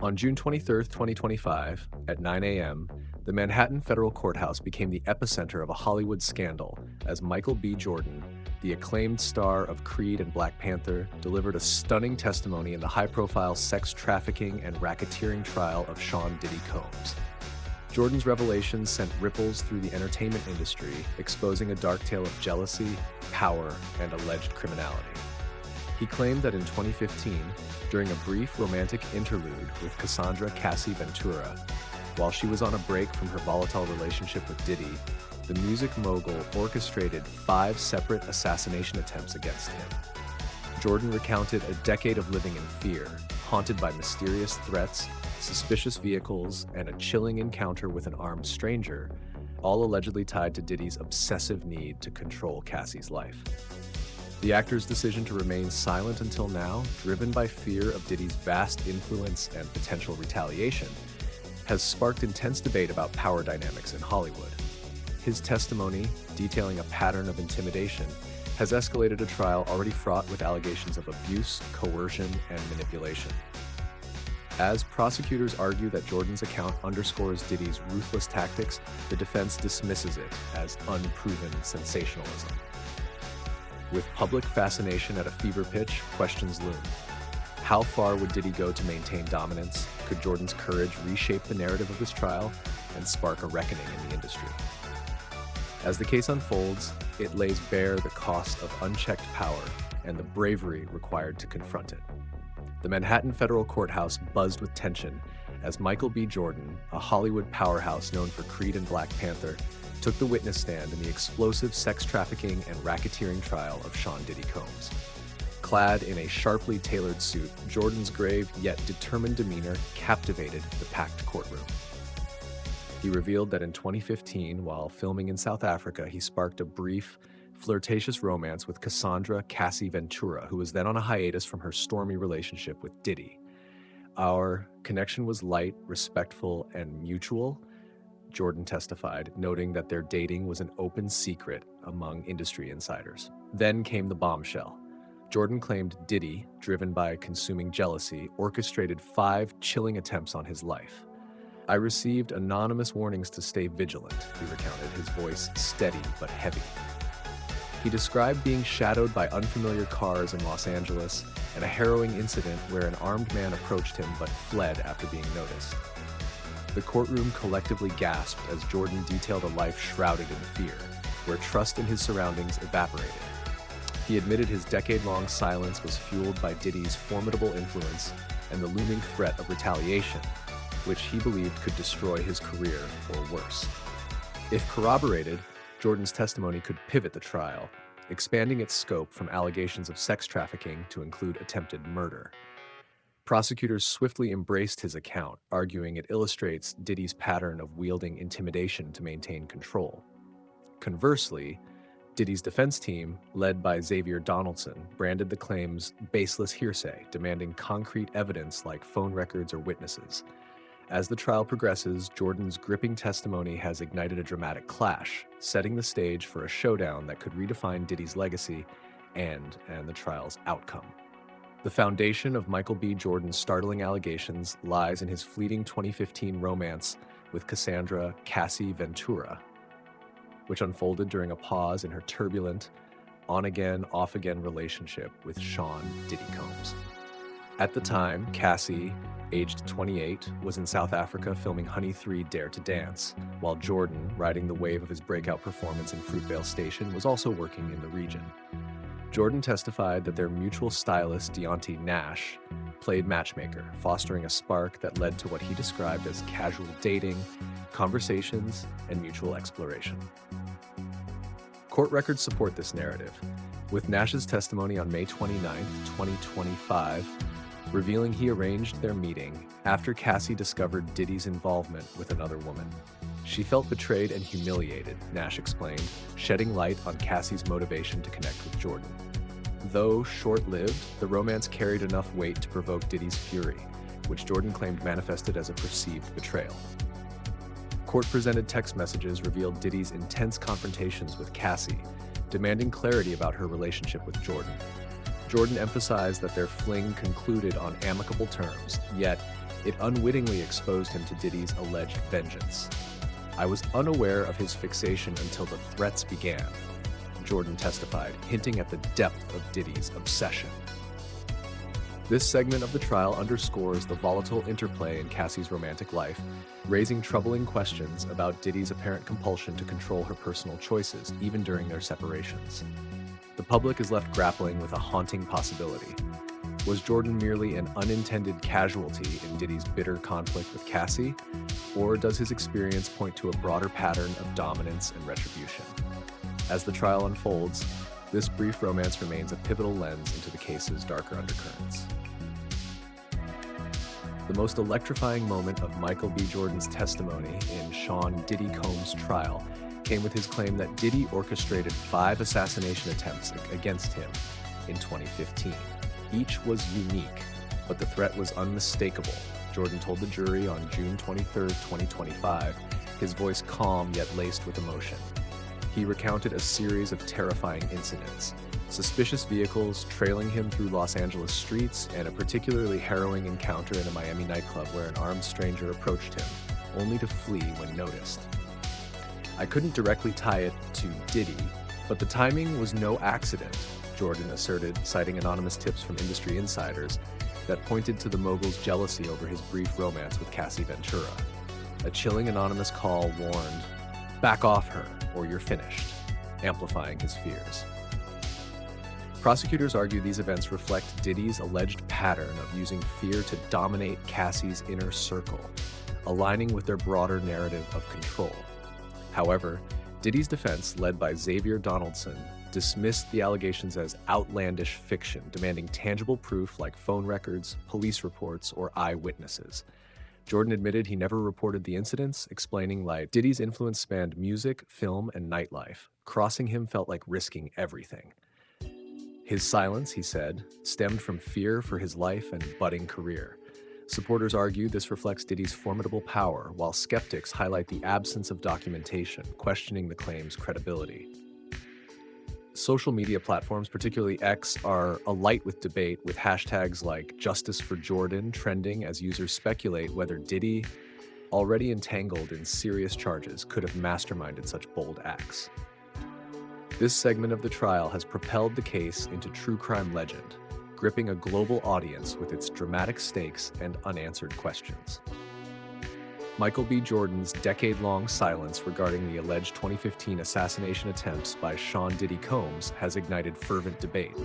On June 23, 2025, at 9 a.m., the Manhattan Federal Courthouse became the epicenter of a Hollywood scandal as Michael B. Jordan, the acclaimed star of Creed and Black Panther, delivered a stunning testimony in the high-profile sex trafficking and racketeering trial of Sean Diddy Combs. Jordan's revelations sent ripples through the entertainment industry, exposing a dark tale of jealousy, power, and alleged criminality. He claimed that in 2015, during a brief romantic interlude with Cassie Ventura, while she was on a break from her volatile relationship with Diddy, the music mogul orchestrated 5 separate assassination attempts against him. Jordan recounted a decade of living in fear, haunted by mysterious threats, suspicious vehicles, and a chilling encounter with an armed stranger, all allegedly tied to Diddy's obsessive need to control Cassie's life. The actor's decision to remain silent until now, driven by fear of Diddy's vast influence and potential retaliation, has sparked intense debate about power dynamics in Hollywood. His testimony, detailing a pattern of intimidation, has escalated a trial already fraught with allegations of abuse, coercion, and manipulation. As prosecutors argue that Jordan's account underscores Diddy's ruthless tactics, the defense dismisses it as unproven sensationalism. With public fascination at a fever pitch, questions loom. How far would Diddy go to maintain dominance? Could Jordan's courage reshape the narrative of this trial and spark a reckoning in the industry? As the case unfolds, it lays bare the cost of unchecked power and the bravery required to confront it. The Manhattan Federal Courthouse buzzed with tension as Michael B. Jordan, a Hollywood powerhouse known for Creed and Black Panther, took the witness stand in the explosive sex trafficking and racketeering trial of Sean Diddy Combs. Clad in a sharply tailored suit, Jordan's grave yet determined demeanor captivated the packed courtroom. He revealed that in 2015, while filming in South Africa, he sparked a brief, flirtatious romance with Cassie Ventura, who was then on a hiatus from her stormy relationship with Diddy. Our connection was light, respectful, and mutual, Jordan testified, noting that their dating was an open secret among industry insiders. Then came the bombshell. Jordan claimed Diddy, driven by consuming jealousy, orchestrated 5 chilling attempts on his life. I received anonymous warnings to stay vigilant, he recounted, his voice steady but heavy. He described being shadowed by unfamiliar cars in Los Angeles and a harrowing incident where an armed man approached him but fled after being noticed. The courtroom collectively gasped as Jordan detailed a life shrouded in fear, where trust in his surroundings evaporated. He admitted his decade-long silence was fueled by Diddy's formidable influence and the looming threat of retaliation, which he believed could destroy his career or worse. If corroborated, Jordan's testimony could pivot the trial, expanding its scope from allegations of sex trafficking to include attempted murder. Prosecutors swiftly embraced his account, arguing it illustrates Diddy's pattern of wielding intimidation to maintain control. Conversely, Diddy's defense team, led by Xavier Donaldson, branded the claims baseless hearsay, demanding concrete evidence like phone records or witnesses. As the trial progresses, Jordan's gripping testimony has ignited a dramatic clash, setting the stage for a showdown that could redefine Diddy's legacy and the trial's outcome. The foundation of Michael B. Jordan's startling allegations lies in his fleeting 2015 romance with Cassie Ventura, which unfolded during a pause in her turbulent, on-again, off-again relationship with Sean Diddy Combs. At the time, Cassie, aged 28, was in South Africa filming Honey 3 Dare to Dance, while Jordan, riding the wave of his breakout performance in Fruitvale Station, was also working in the region. Jordan testified that their mutual stylist, Deontay Nash, played matchmaker, fostering a spark that led to what he described as casual dating, conversations, and mutual exploration. Court records support this narrative, with Nash's testimony on May 29, 2025, revealing he arranged their meeting after Cassie discovered Diddy's involvement with another woman. She felt betrayed and humiliated, Nash explained, shedding light on Cassie's motivation to connect with Jordan. Though short-lived, the romance carried enough weight to provoke Diddy's fury, which Jordan claimed manifested as a perceived betrayal. Court-presented text messages revealed Diddy's intense confrontations with Cassie, demanding clarity about her relationship with Jordan. Jordan emphasized that their fling concluded on amicable terms, yet It unwittingly exposed him to Diddy's alleged vengeance. "I was unaware of his fixation until the threats began," Jordan testified, hinting at the depth of Diddy's obsession. This segment of the trial underscores the volatile interplay in Cassie's romantic life, raising troubling questions about Diddy's apparent compulsion to control her personal choices, even during their separations. The public is left grappling with a haunting possibility. Was Jordan merely an unintended casualty in Diddy's bitter conflict with Cassie, or does his experience point to a broader pattern of dominance and retribution? As the trial unfolds, this brief romance remains a pivotal lens into the case's darker undercurrents. The most electrifying moment of Michael B. Jordan's testimony in Sean "Diddy" Combs' trial came with his claim that Diddy orchestrated 5 assassination attempts against him in 2015. Each was unique, but the threat was unmistakable, Jordan told the jury on June 23, 2025, his voice calm yet laced with emotion. He recounted a series of terrifying incidents, suspicious vehicles trailing him through Los Angeles streets, and a particularly harrowing encounter in a Miami nightclub where an armed stranger approached him, only to flee when noticed. "I couldn't directly tie it to Diddy, but the timing was no accident," Jordan asserted, citing anonymous tips from industry insiders that pointed to the mogul's jealousy over his brief romance with Cassie Ventura. A chilling anonymous call warned, "Back off her, or you're finished," amplifying his fears. Prosecutors argue these events reflect Diddy's alleged pattern of using fear to dominate Cassie's inner circle, aligning with their broader narrative of control. However, Diddy's defense, led by Xavier Donaldson, dismissed the allegations as outlandish fiction, demanding tangible proof like phone records, police reports, or eyewitnesses. Jordan admitted he never reported the incidents, explaining like Diddy's influence spanned music, film, and nightlife. Crossing him felt like risking everything. His silence, he said, stemmed from fear for his life and budding career. Supporters argue this reflects Diddy's formidable power, while skeptics highlight the absence of documentation, questioning the claim's credibility. Social media platforms, particularly X, are alight with debate, with hashtags like Justice for Jordan trending as users speculate whether Diddy, already entangled in serious charges, could have masterminded such bold acts. This segment of the trial has propelled the case into true crime legend, gripping a global audience with its dramatic stakes and unanswered questions. Michael B. Jordan's decade-long silence regarding the alleged 2015 assassination attempts by Sean "Diddy" Combs has ignited fervent debate.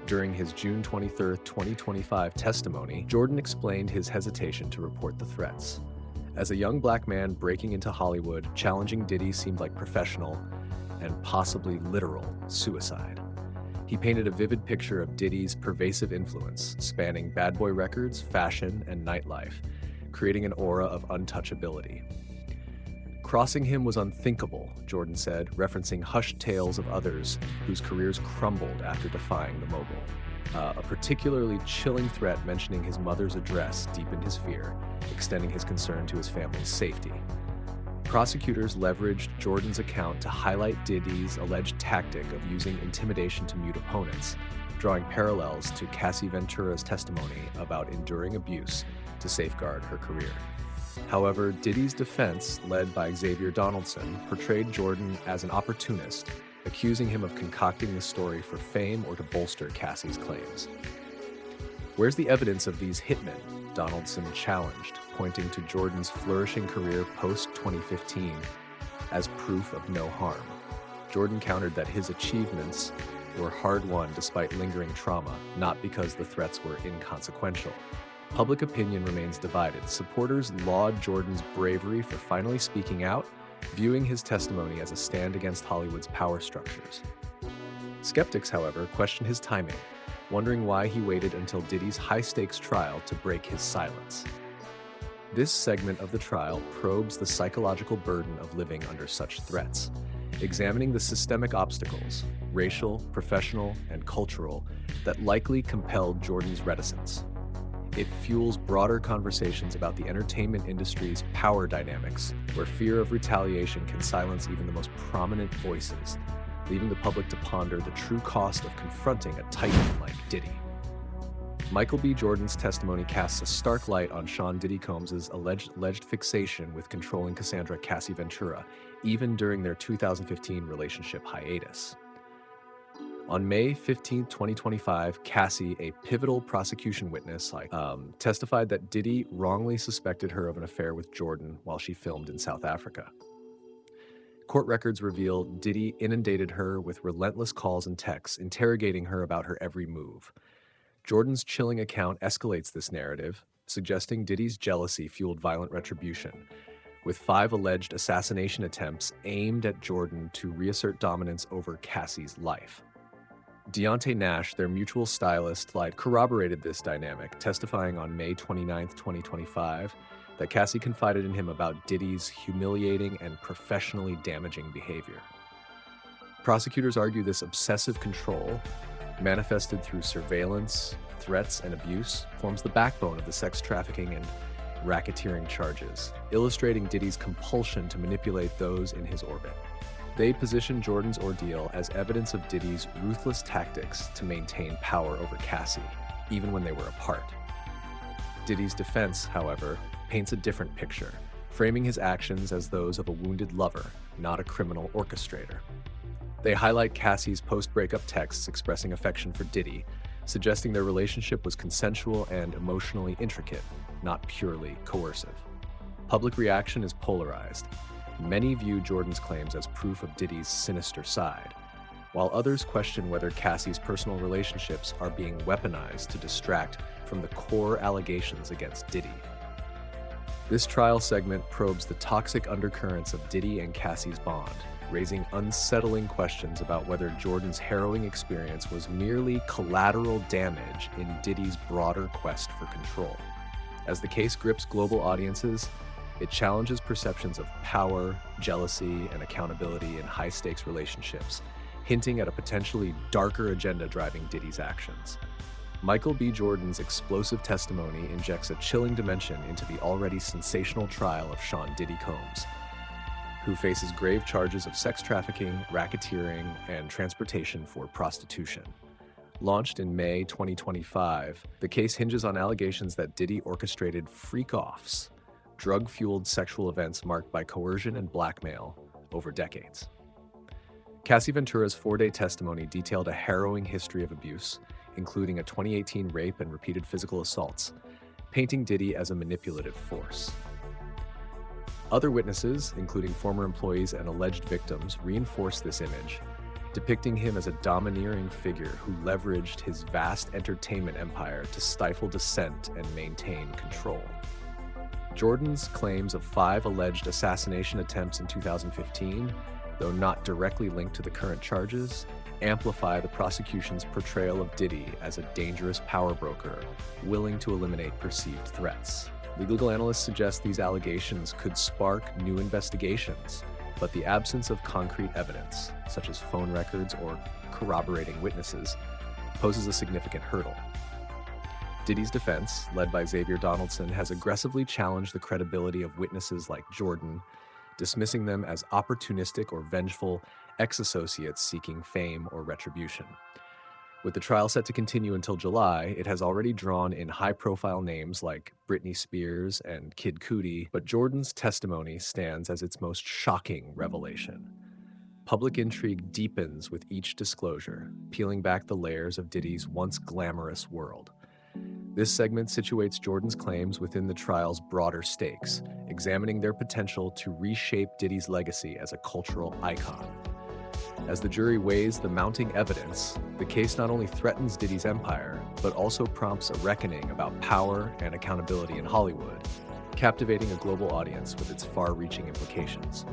During his June 23, 2025 testimony, Jordan explained his hesitation to report the threats. As a young black man breaking into Hollywood, challenging Diddy seemed like professional and possibly literal suicide. He painted a vivid picture of Diddy's pervasive influence, spanning bad boy records, fashion, and nightlife, creating an aura of untouchability. "Crossing him was unthinkable," Jordan said, referencing hushed tales of others whose careers crumbled after defying the mogul. A particularly chilling threat mentioning his mother's address deepened his fear, extending his concern to his family's safety. Prosecutors leveraged Jordan's account to highlight Diddy's alleged tactic of using intimidation to mute opponents, drawing parallels to Cassie Ventura's testimony about enduring abuse to safeguard her career. However, Diddy's defense, led by Xavier Donaldson, portrayed Jordan as an opportunist, accusing him of concocting the story for fame or to bolster Cassie's claims. "Where's the evidence of these hitmen?" Donaldson challenged, pointing to Jordan's flourishing career post-2015 as proof of no harm. Jordan countered that his achievements were hard-won despite lingering trauma, not because the threats were inconsequential. Public opinion remains divided. Supporters laud Jordan's bravery for finally speaking out, viewing his testimony as a stand against Hollywood's power structures. Skeptics, however, question his timing, wondering why he waited until Diddy's high-stakes trial to break his silence. This segment of the trial probes the psychological burden of living under such threats, examining the systemic obstacles, racial, professional, and cultural, that likely compelled Jordan's reticence. It fuels broader conversations about the entertainment industry's power dynamics, where fear of retaliation can silence even the most prominent voices, leaving the public to ponder the true cost of confronting a titan like Diddy. Michael B. Jordan's testimony casts a stark light on Sean Diddy Combs' alleged fixation with controlling Cassandra Cassie Ventura, even during their 2015 relationship hiatus. On May 15, 2025, Cassie, a pivotal prosecution witness, testified that Diddy wrongly suspected her of an affair with Jordan while she filmed in South Africa. Court records reveal Diddy inundated her with relentless calls and texts, interrogating her about her every move. Jordan's chilling account escalates this narrative, suggesting Diddy's jealousy fueled violent retribution, with 5 alleged assassination attempts aimed at Jordan to reassert dominance over Cassie's life. Deontay Nash, their mutual stylist, corroborated this dynamic, testifying on May 29, 2025, that Cassie confided in him about Diddy's humiliating and professionally damaging behavior. Prosecutors argue this obsessive control, manifested through surveillance, threats, and abuse, forms the backbone of the sex trafficking and racketeering charges, illustrating Diddy's compulsion to manipulate those in his orbit. They position Jordan's ordeal as evidence of Diddy's ruthless tactics to maintain power over Cassie, even when they were apart. Diddy's defense, however, paints a different picture, framing his actions as those of a wounded lover, not a criminal orchestrator. They highlight Cassie's post-breakup texts expressing affection for Diddy, suggesting their relationship was consensual and emotionally intricate, not purely coercive. Public reaction is polarized. Many view Jordan's claims as proof of Diddy's sinister side, while others question whether Cassie's personal relationships are being weaponized to distract from the core allegations against Diddy. This trial segment probes the toxic undercurrents of Diddy and Cassie's bond, raising unsettling questions about whether Jordan's harrowing experience was merely collateral damage in Diddy's broader quest for control. As the case grips global audiences, it challenges perceptions of power, jealousy, and accountability in high-stakes relationships, hinting at a potentially darker agenda driving Diddy's actions. Michael B. Jordan's explosive testimony injects a chilling dimension into the already sensational trial of Sean Diddy Combs, who faces grave charges of sex trafficking, racketeering, and transportation for prostitution. Launched in May 2025, the case hinges on allegations that Diddy orchestrated freak-offs, drug-fueled sexual events marked by coercion and blackmail over decades. Cassie Ventura's 4-day testimony detailed a harrowing history of abuse, including a 2018 rape and repeated physical assaults, painting Diddy as a manipulative force. Other witnesses, including former employees and alleged victims, reinforced this image, depicting him as a domineering figure who leveraged his vast entertainment empire to stifle dissent and maintain control. Jordan's claims of 5 alleged assassination attempts in 2015, though not directly linked to the current charges, amplify the prosecution's portrayal of Diddy as a dangerous power broker willing to eliminate perceived threats. Legal analysts suggest these allegations could spark new investigations, but the absence of concrete evidence, such as phone records or corroborating witnesses, poses a significant hurdle. Diddy's defense, led by Xavier Donaldson, has aggressively challenged the credibility of witnesses like Jordan, dismissing them as opportunistic or vengeful ex-associates seeking fame or retribution. With the trial set to continue until July, it has already drawn in high-profile names like Britney Spears and Kid Cudi, but Jordan's testimony stands as its most shocking revelation. Public intrigue deepens with each disclosure, peeling back the layers of Diddy's once glamorous world. This segment situates Jordan's claims within the trial's broader stakes, examining their potential to reshape Diddy's legacy as a cultural icon. As the jury weighs the mounting evidence, the case not only threatens Diddy's empire, but also prompts a reckoning about power and accountability in Hollywood, captivating a global audience with its far-reaching implications.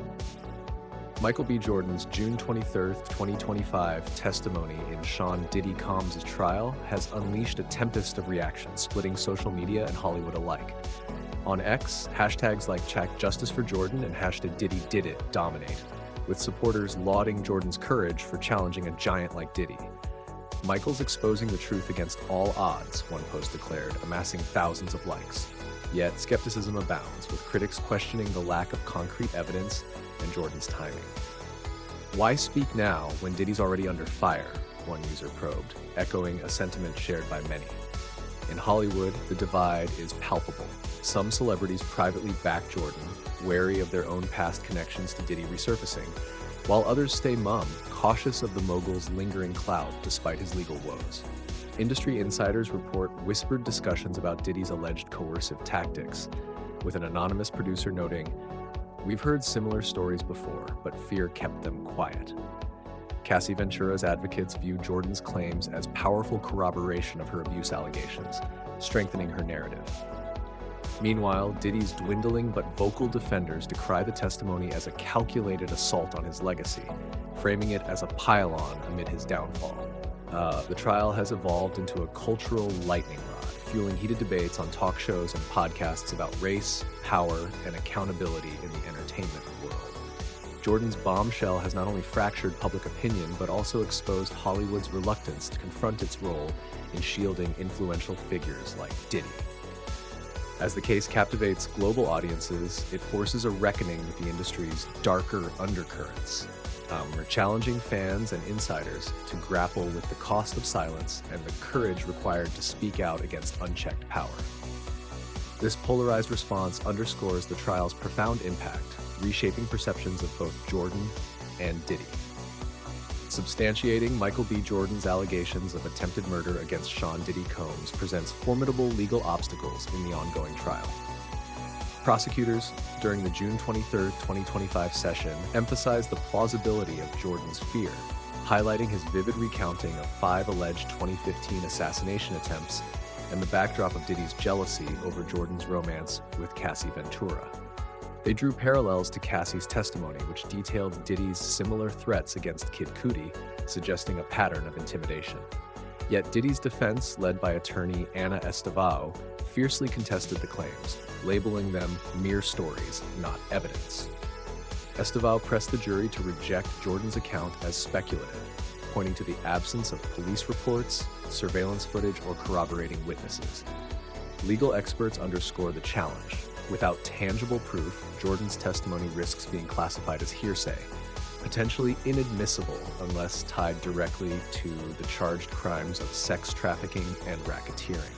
Michael B. Jordan's June 23, 2025 testimony in Sean Diddy Combs' trial has unleashed a tempest of reactions, splitting social media and Hollywood alike. On X, hashtags like #Justice for Jordan and #DiddyDidIt dominate, with supporters lauding Jordan's courage for challenging a giant like Diddy. Michael's exposing the truth against all odds, one post declared, amassing thousands of likes. Yet skepticism abounds, with critics questioning the lack of concrete evidence and Jordan's timing. Why speak now when Diddy's already under fire? One user probed, echoing a sentiment shared by many. In Hollywood, the divide is palpable. Some celebrities privately back Jordan, wary of their own past connections to Diddy resurfacing, while others stay mum, cautious of the mogul's lingering clout despite his legal woes. Industry insiders report whispered discussions about Diddy's alleged coercive tactics, with an anonymous producer noting, "We've heard similar stories before, but fear kept them quiet." Cassie Ventura's advocates view Jordan's claims as powerful corroboration of her abuse allegations, strengthening her narrative. Meanwhile, Diddy's dwindling but vocal defenders decry the testimony as a calculated assault on his legacy, framing it as a pile-on amid his downfall. The trial has evolved into a cultural lightning rod, fueling heated debates on talk shows and podcasts about race, power, and accountability in the entertainment world. Jordan's bombshell has not only fractured public opinion, but also exposed Hollywood's reluctance to confront its role in shielding influential figures like Diddy. As the case captivates global audiences, it forces a reckoning with the industry's darker undercurrents. We're challenging fans and insiders to grapple with the cost of silence and the courage required to speak out against unchecked power. This polarized response underscores the trial's profound impact, reshaping perceptions of both Jordan and Diddy. Substantiating Michael B. Jordan's allegations of attempted murder against Sean Diddy Combs presents formidable legal obstacles in the ongoing trial. Prosecutors, during the June 23, 2025 session, emphasized the plausibility of Jordan's fear, highlighting his vivid recounting of 5 alleged 2015 assassination attempts and the backdrop of Diddy's jealousy over Jordan's romance with Cassie Ventura. They drew parallels to Cassie's testimony, which detailed Diddy's similar threats against Kid Cudi, suggesting a pattern of intimidation. Yet Diddy's defense, led by attorney Anna Estevao, fiercely contested the claims, labeling them mere stories, not evidence. Estevao pressed the jury to reject Jordan's account as speculative, pointing to the absence of police reports, surveillance footage, or corroborating witnesses. Legal experts underscore the challenge. Without tangible proof, Jordan's testimony risks being classified as hearsay, potentially inadmissible unless tied directly to the charged crimes of sex trafficking and racketeering.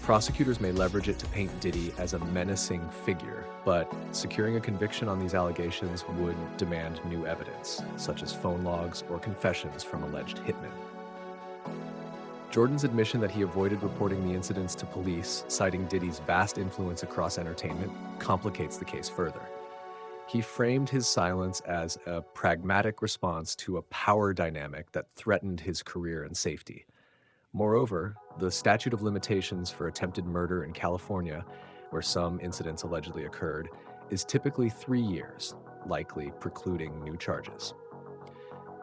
Prosecutors may leverage it to paint Diddy as a menacing figure, but securing a conviction on these allegations would demand new evidence, such as phone logs or confessions from alleged hitmen. Jordan's admission that he avoided reporting the incidents to police, citing Diddy's vast influence across entertainment, complicates the case further. He framed his silence as a pragmatic response to a power dynamic that threatened his career and safety. Moreover, the statute of limitations for attempted murder in California, where some incidents allegedly occurred, is typically 3 years, likely precluding new charges.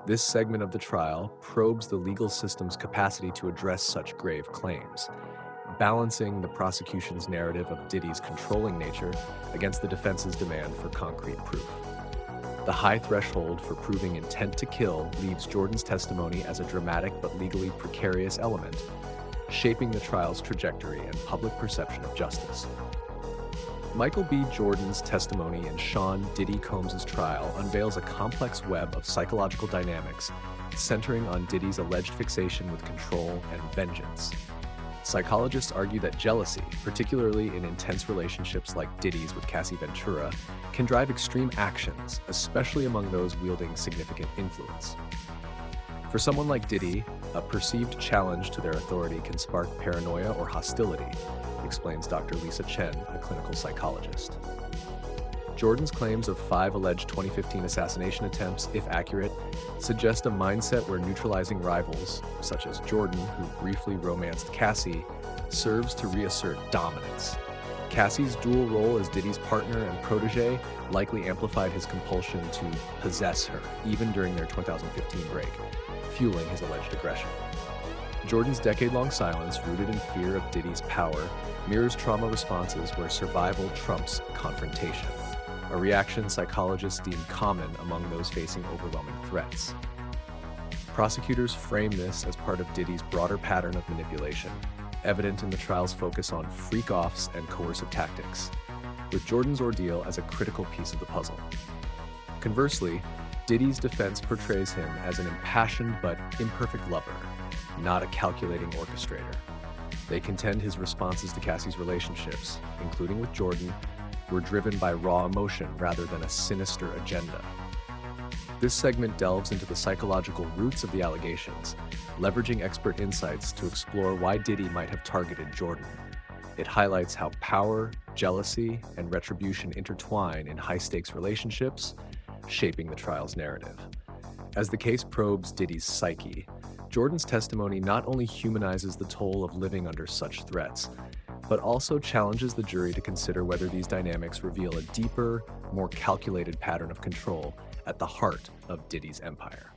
This segment of the trial probes the legal system's capacity to address such grave claims, balancing the prosecution's narrative of Diddy's controlling nature against the defense's demand for concrete proof. The high threshold for proving intent to kill leaves Jordan's testimony as a dramatic but legally precarious element, shaping the trial's trajectory and public perception of justice. Michael B. Jordan's testimony in Sean Diddy Combs' trial unveils a complex web of psychological dynamics centering on Diddy's alleged fixation with control and vengeance. Psychologists argue that jealousy, particularly in intense relationships like Diddy's with Cassie Ventura, can drive extreme actions, especially among those wielding significant influence. For someone like Diddy, a perceived challenge to their authority can spark paranoia or hostility, explains Dr. Lisa Chen, a clinical psychologist. Jordan's claims of 5 alleged 2015 assassination attempts, if accurate, suggest a mindset where neutralizing rivals, such as Jordan, who briefly romanced Cassie, serves to reassert dominance. Cassie's dual role as Diddy's partner and protege likely amplified his compulsion to possess her, even during their 2015 break, fueling his alleged aggression. Jordan's decade-long silence, rooted in fear of Diddy's power, mirrors trauma responses where survival trumps confrontation, a reaction psychologists deem common among those facing overwhelming threats. Prosecutors frame this as part of Diddy's broader pattern of manipulation, evident in the trial's focus on freak-offs and coercive tactics, with Jordan's ordeal as a critical piece of the puzzle. Conversely, Diddy's defense portrays him as an impassioned but imperfect lover, not a calculating orchestrator. They contend his responses to Cassie's relationships, including with Jordan, were driven by raw emotion rather than a sinister agenda. This segment delves into the psychological roots of the allegations, leveraging expert insights to explore why Diddy might have targeted Jordan. It highlights how power, jealousy, and retribution intertwine in high-stakes relationships, shaping the trial's narrative. As the case probes Diddy's psyche, Jordan's testimony not only humanizes the toll of living under such threats, but also challenges the jury to consider whether these dynamics reveal a deeper, more calculated pattern of control at the heart of Diddy's empire.